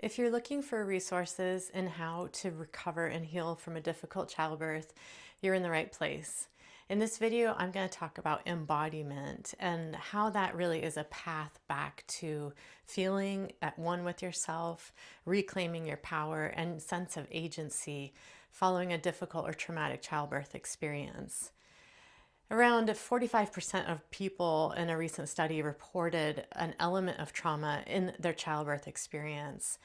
If you're looking for resources in how to recover and heal from a difficult childbirth, you're in the right place. In this video, I'm going to talk about embodiment and how that really is a path back to feeling at one with yourself, reclaiming your power and sense of agency following a difficult or traumatic childbirth experience. Around 45% of people in a recent study reported an element of trauma in their childbirth experience.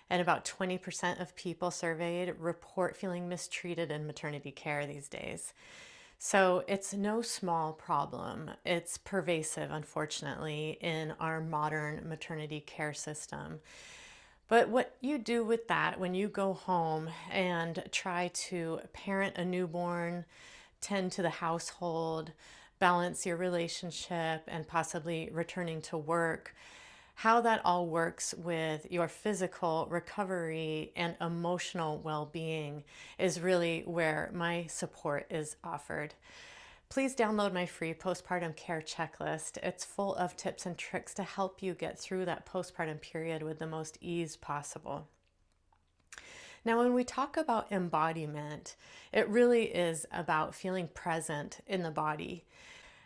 And about 20% of people surveyed report feeling mistreated in maternity care these days. So it's no small problem. It's pervasive, unfortunately, in our modern maternity care system. But what you do with that when you go home and try to parent a newborn, tend to the household, balance your relationship, and possibly returning to work, how that all works with your physical recovery and emotional well-being is really where my support is offered. Please download my free postpartum care checklist. It's full of tips and tricks to help you get through that postpartum period with the most ease possible. Now, when we talk about embodiment, it really is about feeling present in the body.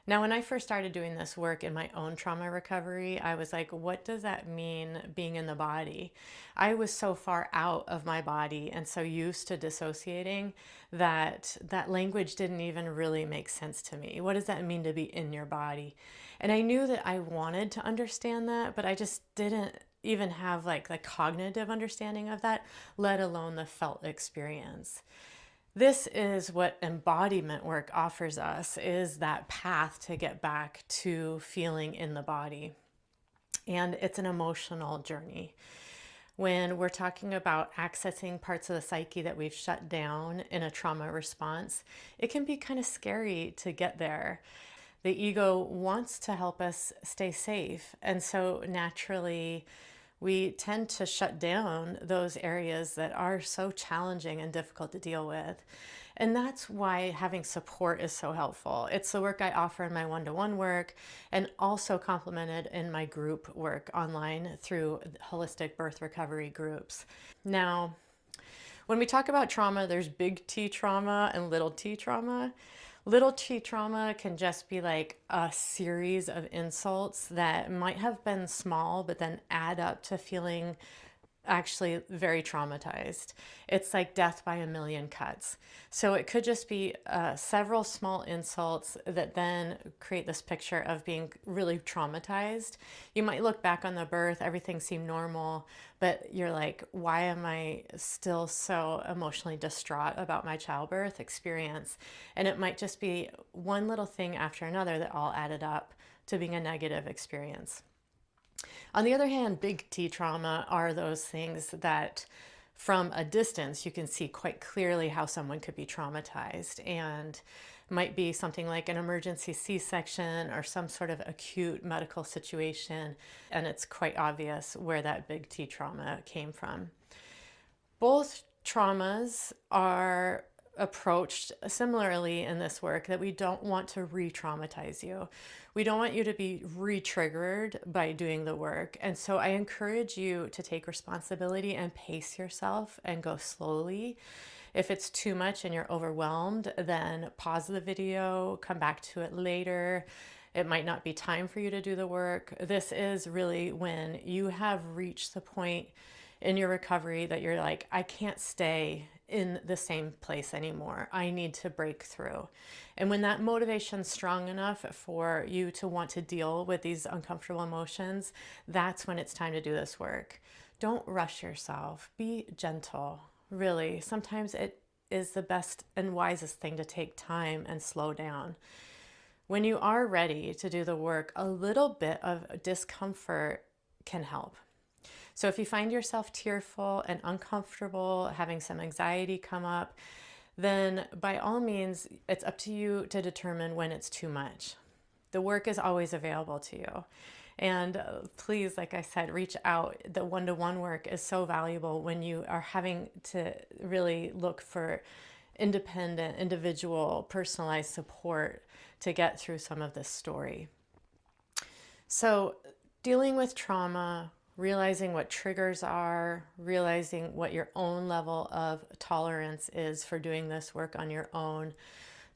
Now, when I first started doing this work in my own trauma recovery, I was like, what does that mean being in the body? I was so far out of my body and so used to dissociating that that language didn't even really make sense to me. What does that mean to be in your body? And I knew that I wanted to understand that, but I just didn't even have like the cognitive understanding of that, let alone the felt experience. This is what embodiment work offers us, is that path to get back to feeling in the body. And it's an emotional journey. When we're talking about accessing parts of the psyche that we've shut down in a trauma response, it can be kind of scary to get there. The ego wants to help us stay safe. And so naturally, we tend to shut down those areas that are so challenging and difficult to deal with. And that's why having support is so helpful. It's the work I offer in my one-to-one work and also complemented in my group work online through holistic birth recovery groups. Now, when we talk about trauma, there's big T trauma and little t trauma. Little t trauma can just be like a series of insults that might have been small, but then add up to feeling actually very traumatized. It's like death by a million cuts. So it could just be several small insults that then create this picture of being really traumatized. You might look back on the birth, everything seemed normal, but you're like, why am I still so emotionally distraught about my childbirth experience? And it might just be one little thing after another that all added up to being a negative experience. On the other hand, big T trauma are those things that from a distance you can see quite clearly how someone could be traumatized, and might be something like an emergency C-section or some sort of acute medical situation, and it's quite obvious where that big T trauma came from. Both traumas are approached similarly in this work, that we don't want to re-traumatize you. We don't want you to be re-triggered by doing the work. And so I encourage you to take responsibility and pace yourself and go slowly. If it's too much and you're overwhelmed, then pause the video, come back to it later. It might not be time for you to do the work. This is really when you have reached the point in your recovery that you're like, I can't stay in the same place anymore. I need to break through. And when that motivation's strong enough for you to want to deal with these uncomfortable emotions, that's when it's time to do this work. Don't rush yourself. Be gentle. Really, sometimes it is the best and wisest thing to take time and slow down. When you are ready to do the work, a little bit of discomfort can help. So if you find yourself tearful and uncomfortable, having some anxiety come up, then by all means, it's up to you to determine when it's too much. The work is always available to you. And please, like I said, reach out. The one-to-one work is so valuable when you are having to really look for independent, individual, personalized support to get through some of this story. So dealing with trauma realizing what triggers are, realizing what your own level of tolerance is for doing this work on your own.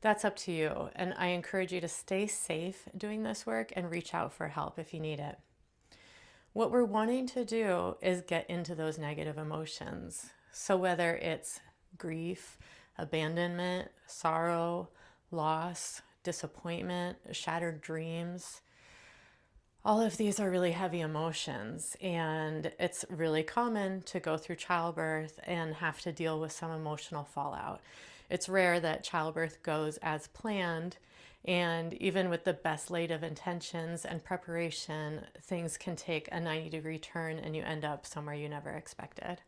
That's up to you. And I encourage you to stay safe doing this work and reach out for help if you need it. What we're wanting to do is get into those negative emotions. So whether it's grief, abandonment, sorrow, loss, disappointment, shattered dreams, all of these are really heavy emotions, and it's really common to go through childbirth and have to deal with some emotional fallout. It's rare that childbirth goes as planned, and even with the best laid of intentions and preparation, things can take a 90-degree turn and you end up somewhere you never expected.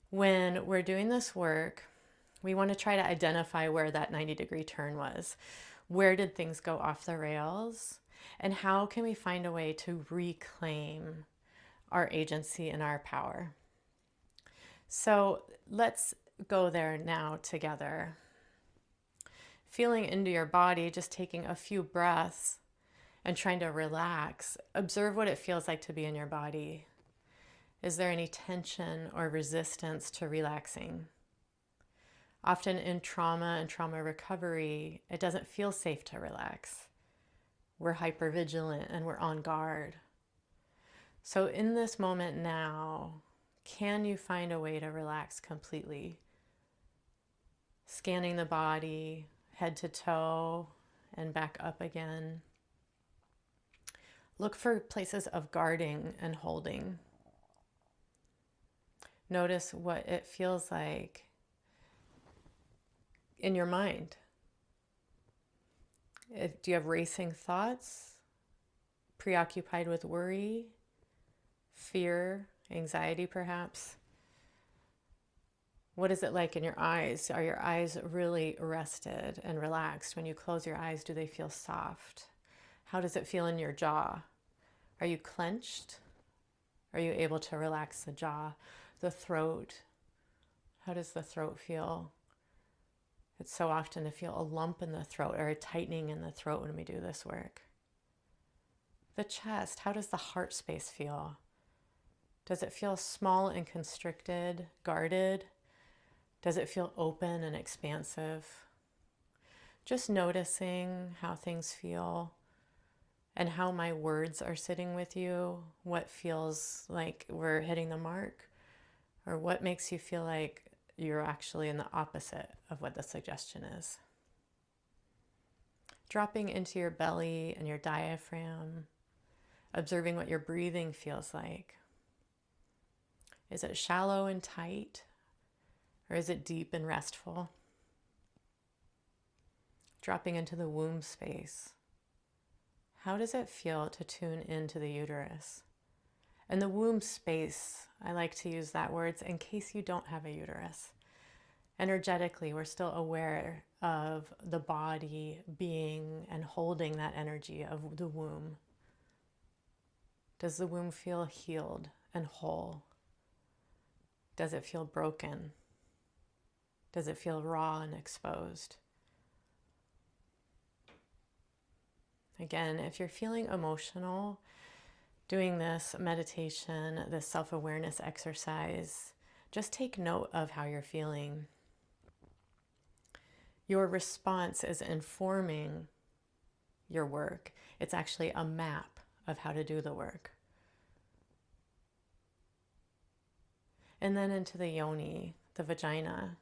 When we're doing this work, we want to try to identify where that 90-degree turn was. Where did things go off the rails? And how can we find a way to reclaim our agency and our power? So let's go there now together. Feeling into your body, just taking a few breaths and trying to relax. Observe what it feels like to be in your body. Is there any tension or resistance to relaxing? Often in trauma and trauma recovery, it doesn't feel safe to relax. We're hypervigilant and we're on guard. So in this moment now, can you find a way to relax completely? Scanning the body, head to toe, and back up again. Look for places of guarding and holding. Notice what it feels like in your mind. Do you have racing thoughts? Preoccupied with worry, fear, anxiety perhaps? What is it like in your eyes? Are your eyes really rested and relaxed? When you close your eyes, do they feel soft? How does it feel in your jaw? Are you clenched? Are you able to relax the jaw? The throat? How does the throat feel? It's so often to feel a lump in the throat or a tightening in the throat when we do this work. The chest, how does the heart space feel? Does it feel small and constricted, guarded? Does it feel open and expansive? Just noticing how things feel and how my words are sitting with you, what feels like we're hitting the mark, or what makes you feel like you're actually in the opposite of what the suggestion is. Dropping into your belly and your diaphragm, observing what your breathing feels like. Is it shallow and tight, or is it deep and restful? Dropping into the womb space. How does it feel to tune into the uterus? And the womb space, I like to use that word in case you don't have a uterus. Energetically, we're still aware of the body being and holding that energy of the womb. Does the womb feel healed and whole? Does it feel broken? Does it feel raw and exposed? Again, if you're feeling emotional, doing this meditation, this self-awareness exercise, just take note of how you're feeling. Your response is informing your work. It's actually a map of how to do the work. And then into the yoni, the vagina.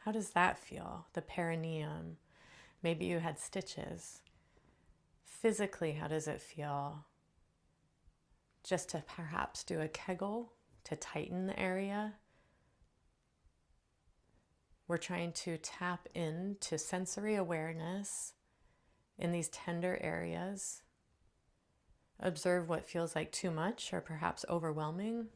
How does that feel? The perineum. Maybe you had stitches. Physically, how does it feel? Just to perhaps do a Kegel to tighten the area. We're trying to tap into sensory awareness in these tender areas. Observe what feels like too much or perhaps overwhelming.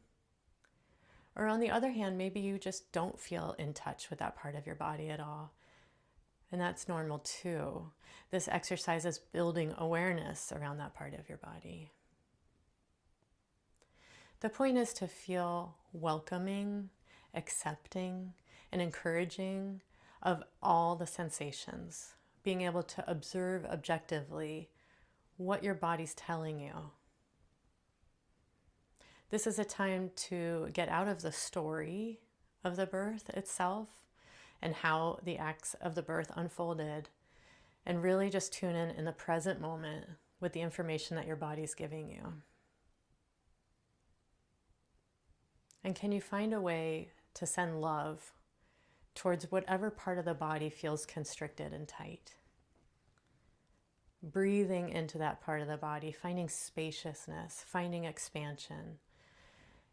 Or on the other hand, maybe you just don't feel in touch with that part of your body at all. And that's normal too. This exercise is building awareness around that part of your body. The point is to feel welcoming, accepting, and encouraging of all the sensations, being able to observe objectively what your body's telling you. This is a time to get out of the story of the birth itself and how the acts of the birth unfolded, and really just tune in the present moment with the information that your body's giving you. And can you find a way to send love towards whatever part of the body feels constricted and tight? Breathing into that part of the body, finding spaciousness, finding expansion,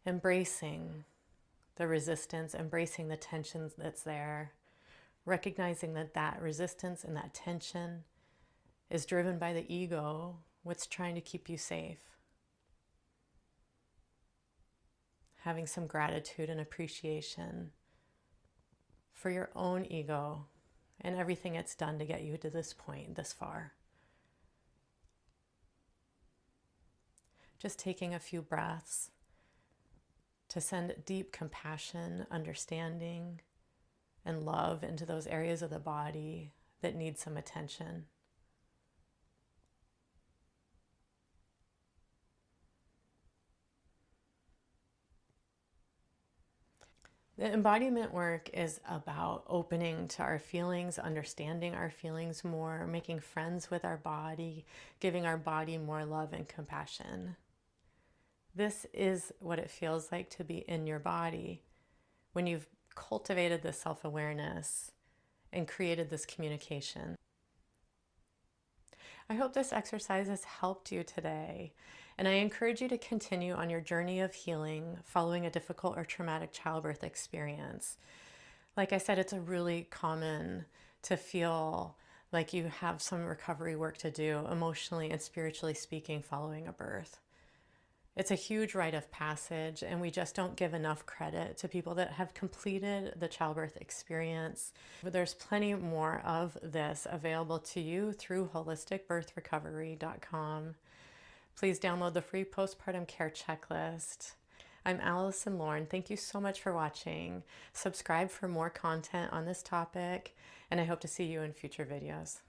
embracing the resistance, embracing the tension that's there, recognizing that that resistance and that tension is driven by the ego, what's trying to keep you safe. Having some gratitude and appreciation for your own ego and everything it's done to get you to this point, this far. Just taking a few breaths to send deep compassion, understanding, and love into those areas of the body that need some attention. The embodiment work is about opening to our feelings, understanding our feelings more, making friends with our body, giving our body more love and compassion. This is what it feels like to be in your body when you've cultivated this self-awareness and created this communication. I hope this exercise has helped you today, and I encourage you to continue on your journey of healing following a difficult or traumatic childbirth experience. Like I said, it's really common to feel like you have some recovery work to do, emotionally and spiritually speaking, following a birth. It's a huge rite of passage, and we just don't give enough credit to people that have completed the childbirth experience. But there's plenty more of this available to you through holisticbirthrecovery.com. Please download the free postpartum care checklist. I'm Allison Lorne. Thank you so much for watching. Subscribe for more content on this topic, and I hope to see you in future videos.